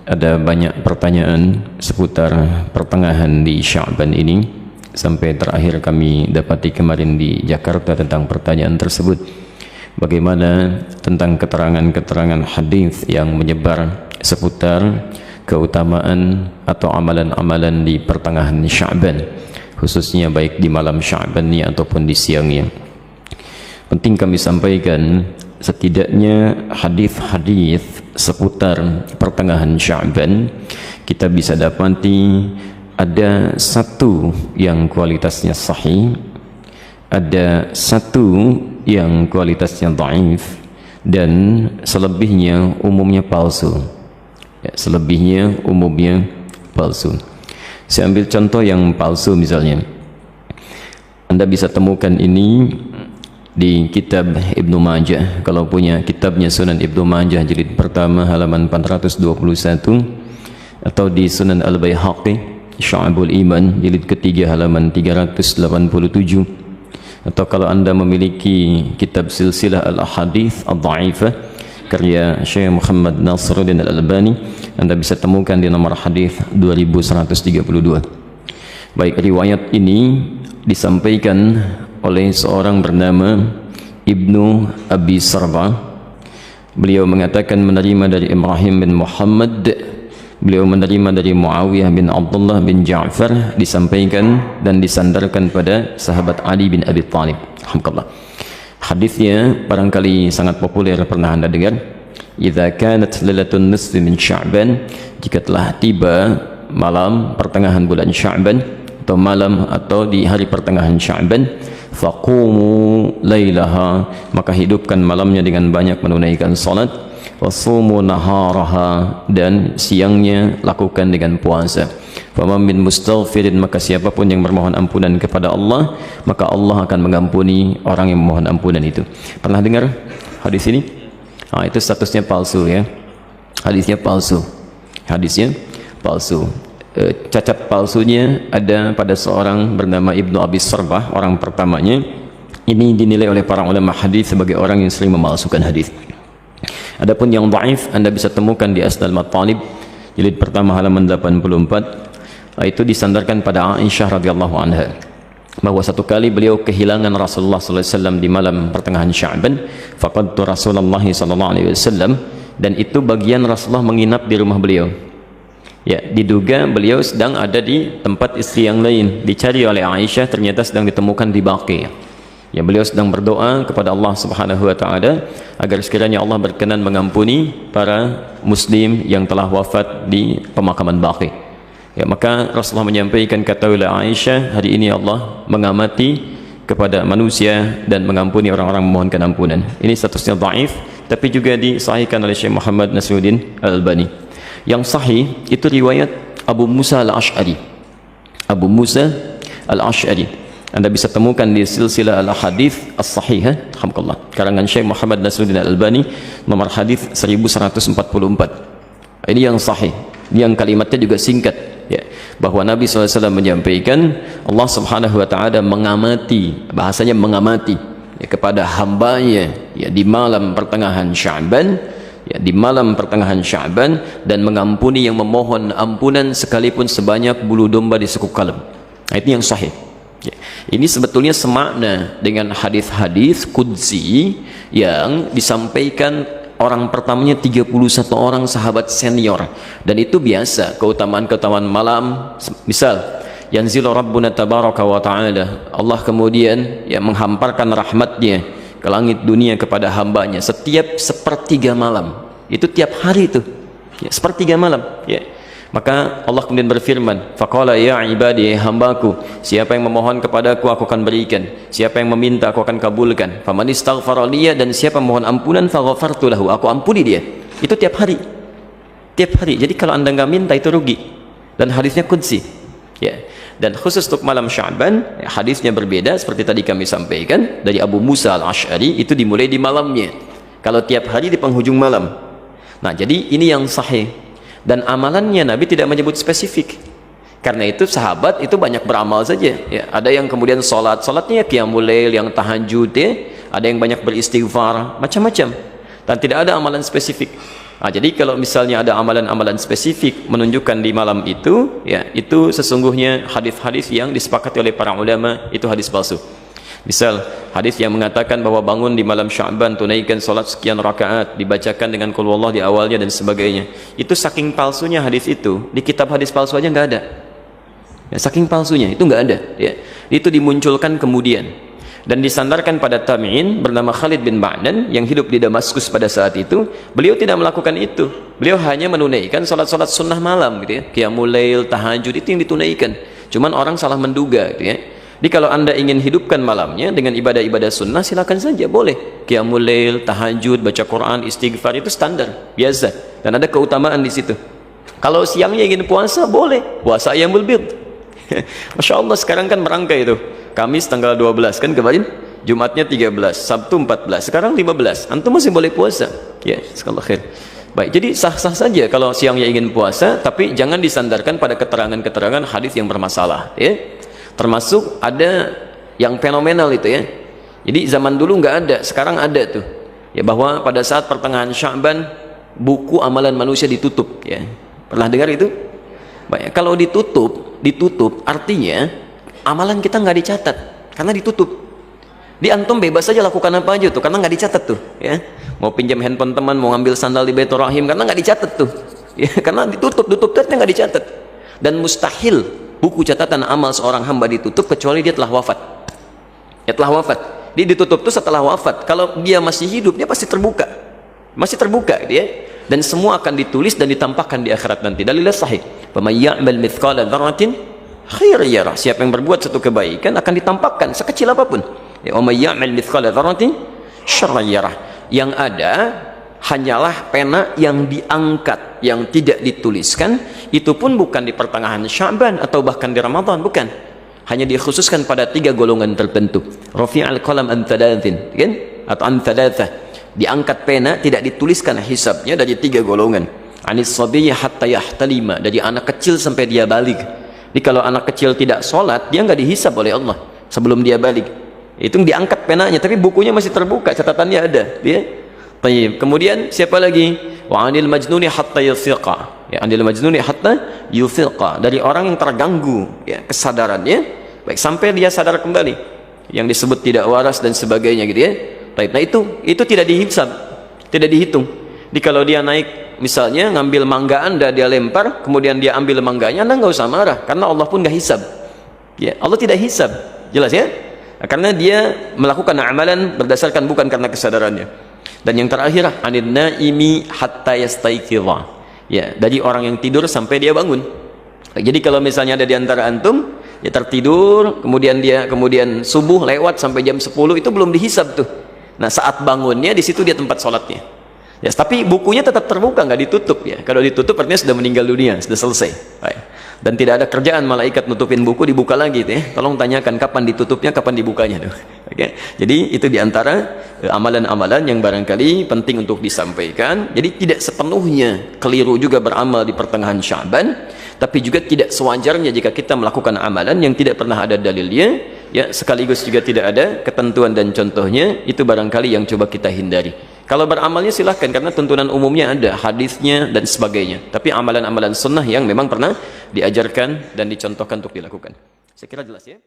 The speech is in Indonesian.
ada banyak pertanyaan seputar pertengahan di Sya'ban ini. Sampai terakhir kami dapati kemarin di Jakarta tentang pertanyaan tersebut. Bagaimana tentang keterangan-keterangan hadis yang menyebar seputar keutamaan atau amalan-amalan di pertengahan Sya'ban, khususnya baik di malam Sya'bannya ataupun di siangnya. Penting kami sampaikan, setidaknya hadis-hadis seputar pertengahan Sya'ban kita bisa dapati ada satu yang kualitasnya sahih, ada satu yang kualitasnya dhaif, dan selebihnya umumnya palsu. Ya, selebihnya umumnya palsu. Saya ambil contoh yang palsu misalnya. Anda bisa temukan ini di kitab Ibnu Majah. Kalau punya kitabnya Sunan Ibnu Majah jilid pertama halaman 421, atau di Sunan Al-Baihaqi Syu'abul Iman jilid ketiga halaman 387, atau kalau Anda memiliki kitab Silsilah Al-Ahadits Ad-Dha'ifah karya Syekh Muhammad Nasiruddin Al-Albani, Anda bisa temukan di nomor hadis 2132. Baik, riwayat ini disampaikan oleh seorang bernama Ibnu Abi Sarba. Beliau mengatakan menerima dari Ibrahim bin Muhammad, beliau menerima dari Muawiyah bin Abdullah bin Ja'far, disampaikan dan disandarkan pada sahabat Ali bin Abi Thalib. Alhamdulillah. Hadisnya barangkali sangat populer, pernah Anda dengar. Idza kanat lailatun nisfi min Sya'ban, jika telah tiba malam pertengahan bulan Sya'ban, atau malam atau di hari pertengahan Sya'ban, faqumu lailaha, maka hidupkan malamnya dengan banyak menunaikan salat, wasumu naharaha, dan siangnya lakukan dengan puasa. Faman min mustaghfirin, maka siapapun yang bermohon ampunan kepada Allah, maka Allah akan mengampuni orang yang memohon ampunan itu. Pernah dengar hadis ini? Itu statusnya palsu ya. Hadisnya palsu. Hadisnya palsu. Cacat palsunya ada pada seorang bernama Ibnu Abi Sarbah, orang pertamanya. Ini dinilai oleh para ulama hadis sebagai orang yang sering memalsukan hadis. Adapun yang dhaif Anda bisa temukan di Asnal Matalib jilid pertama halaman 84. Itu disandarkan pada Aisyah radhiyallahu anha, bahwa satu kali beliau kehilangan Rasulullah sallallahu alaihi wasallam di malam pertengahan Sya'ban. Faqadtu Rasulullah sallallahu alaihi wasallam, dan itu bagian Rasulullah menginap di rumah beliau. Ya, diduga beliau sedang ada di tempat istri yang lain. Dicari oleh Aisyah, ternyata sedang ditemukan di Baqi. Ya, beliau sedang berdoa kepada Allah Subhanahu wa taala agar sekiranya Allah berkenan mengampuni para muslim yang telah wafat di pemakaman Baqi. Ya, maka Rasulullah menyampaikan, katakanlah Aisyah, hari ini Allah mengamati kepada manusia dan mengampuni orang-orang memohonkan ampunan. Ini statusnya dhaif, tapi juga disahihkan oleh Syekh Muhammad Nasiruddin Al-Albani. Yang sahih itu riwayat Abu Musa Al-Ash'ari. Abu Musa Al-Ash'ari Anda bisa temukan di Silsilah Al-Hadits As-Sahihah, alhamdulillah, karangan Syekh Muhammad Nasiruddin Al-Albani, nomor hadis 1144. Ini yang sahih, yang kalimatnya juga singkat, ya, bahwa Nabi SAW menyampaikan Allah Subhanahu wa ta'ala mengamati, bahasanya mengamati, ya, kepada hambanya, ya, di malam pertengahan Sya'ban, ya, di malam pertengahan Sya'ban, dan mengampuni yang memohon ampunan sekalipun sebanyak bulu domba di sekuk kalem. Nah, itu yang sahih, ya. Ini sebetulnya semakna dengan hadis-hadis qudsi yang disampaikan orang pertamanya 31 orang sahabat senior, dan itu biasa keutamaan-keutamaan malam. Misal yanzilu rabbuna tabaraka wa ta'ala, Allah kemudian ya menghamparkan rahmatnya ke langit dunia kepada hambanya setiap sepertiga malam. Itu tiap hari itu, ya, sepertiga malam, ya. Maka Allah kemudian berfirman, faqala ya ibadi, hambaku, siapa yang memohon kepadaku aku akan berikan, siapa yang meminta aku akan kabulkan. Faman istaghfara liya, dan siapa mohon ampunan faghafartu lahu, aku ampuni dia. Itu tiap hari, tiap hari. Jadi kalau Anda nggak minta itu rugi, dan hadisnya qudsi, ya. Dan khusus untuk malam Sya'ban, ya, hadisnya berbeda seperti tadi kami sampaikan dari Abu Musa Al-Ash'ari, itu dimulai di malamnya. Kalau tiap hari di penghujung malam. Nah, jadi ini yang sahih. Dan amalannya Nabi tidak menyebut spesifik. Karena itu sahabat itu banyak beramal saja, ya. Ada yang kemudian salatnya qiyamul lail, yang tahajud, ya. Ada yang banyak beristighfar, macam-macam. Dan tidak ada amalan spesifik. Jadi kalau misalnya ada amalan-amalan spesifik menunjukkan di malam itu, ya itu sesungguhnya hadis-hadis yang disepakati oleh para ulama itu hadis palsu. Misal hadis yang mengatakan bahwa bangun di malam Sya'ban, tunaikan salat sekian rakaat, dibacakan dengan qul huwallah di awalnya dan sebagainya. Itu saking palsunya hadis itu, di kitab hadis palsu aja nggak ada. Ya, saking palsunya itu nggak ada. Ya. Itu dimunculkan kemudian dan disandarkan pada tabi'in bernama Khalid bin Ma'dan yang hidup di Damaskus pada saat itu. Beliau tidak melakukan itu. Beliau hanya menunaikan salat-salat sunnah malam gitu ya. Qiyamul lail, tahajud itu yang ditunaikan. Cuman orang salah menduga gitu ya. Jadi kalau Anda ingin hidupkan malamnya dengan ibadah-ibadah sunnah, silakan saja, boleh. Qiyamul lail, tahajud, baca Quran, istighfar itu standar, biasa. Dan ada keutamaan di situ. Kalau siangnya ingin puasa, boleh. Puasa ayyamul bid. Masya Allah sekarang kan merangkai itu. Kamis tanggal 12 kan kemarin, Jumatnya 13, Sabtu 14, sekarang 15. Antum masih boleh puasa. Ya, sekali khair. Baik, jadi sah-sah saja kalau siangnya ingin puasa, tapi jangan disandarkan pada keterangan-keterangan hadis yang bermasalah, ya. Termasuk ada yang fenomenal itu ya. Jadi zaman dulu nggak ada, sekarang ada tuh. Ya, bahwa pada saat pertengahan Sya'ban buku amalan manusia ditutup, ya. Pernah dengar itu? Baik, kalau ditutup artinya amalan kita nggak dicatat karena ditutup. Di antum bebas saja lakukan apa aja tuh karena nggak dicatat tuh, ya. Mau pinjam handphone teman, mau ngambil sandal di Baitur Rahim karena nggak dicatat tuh, ya. Karena tutupnya nggak dicatat. Dan mustahil buku catatan amal seorang hamba ditutup kecuali dia telah wafat. Ya, telah wafat. Dia ditutup tuh setelah wafat. Kalau dia masih hidup dia pasti terbuka, dia. Dan semua akan ditulis dan ditampakkan di akhirat nanti. Dalilnya sahih. Faman ya'mal mithqala dzarratin khairan yarah. Siapa yang berbuat satu kebaikan akan ditampakkan sekecil apapun. Ya, wa may ya'mal mithqala dzarratin syarran yarah. Yang ada hanyalah pena yang diangkat, yang tidak dituliskan. Itu pun bukan di pertengahan Sya'ban atau bahkan di Ramadan, bukan. Hanya dikhususkan pada 3 golongan tertentu. Rafi'al qalam an thalathin, kan? Atau an thalathah. Diangkat pena, tidak dituliskan hisabnya dari 3 golongan. Anis sabiyya hatta yahtalima, dari anak kecil sampai dia balik. Jadi kalau anak kecil tidak sholat, dia nggak dihisab oleh Allah sebelum dia balik. Itu diangkat penanya, tapi bukunya masih terbuka, catatannya ada. Dia. Kemudian siapa lagi? Wa anil majnuni hatta yufiqa. Ya, anil majnuni hatta yufiqa, dari orang yang terganggu ya kesadarannya, baik sampai dia sadar kembali. Yang disebut tidak waras dan sebagainya gitu ya. Nah itu tidak dihisab, tidak dihitung. Jadi kalau dia naik misalnya ngambil mangga Anda, dia lempar, kemudian dia ambil mangganya, Anda nggak usah marah karena Allah pun nggak hisab. Ya, Allah tidak hisab, jelas ya? Karena dia melakukan amalan berdasarkan bukan karena kesadarannya. Dan yang terakhir, anin naimi hatta yastaiqidha. Ya, dari orang yang tidur sampai dia bangun. Jadi kalau misalnya ada di antara antum, ya tertidur, kemudian subuh lewat sampai jam 10 itu belum dihisab tuh. Nah, saat bangunnya di situ dia tempat sholatnya. Ya, tapi bukunya tetap terbuka, nggak ditutup ya. Kalau ditutup artinya sudah meninggal dunia, sudah selesai. Baik. Dan tidak ada kerjaan malaikat nutupin buku, dibuka lagi tuh ya. Tolong tanyakan kapan ditutupnya, kapan dibukanya tuh. Oke. Jadi itu diantara amalan-amalan yang barangkali penting untuk disampaikan. Jadi tidak sepenuhnya keliru juga beramal di pertengahan Sya'ban, tapi juga tidak sewajarnya jika kita melakukan amalan yang tidak pernah ada dalilnya, ya, sekaligus juga tidak ada ketentuan dan contohnya. Itu barangkali yang coba kita hindari. Kalau beramalnya silahkan, karena tuntunan umumnya ada, hadisnya dan sebagainya. Tapi amalan-amalan sunnah yang memang pernah diajarkan dan dicontohkan untuk dilakukan. Saya kira jelas ya.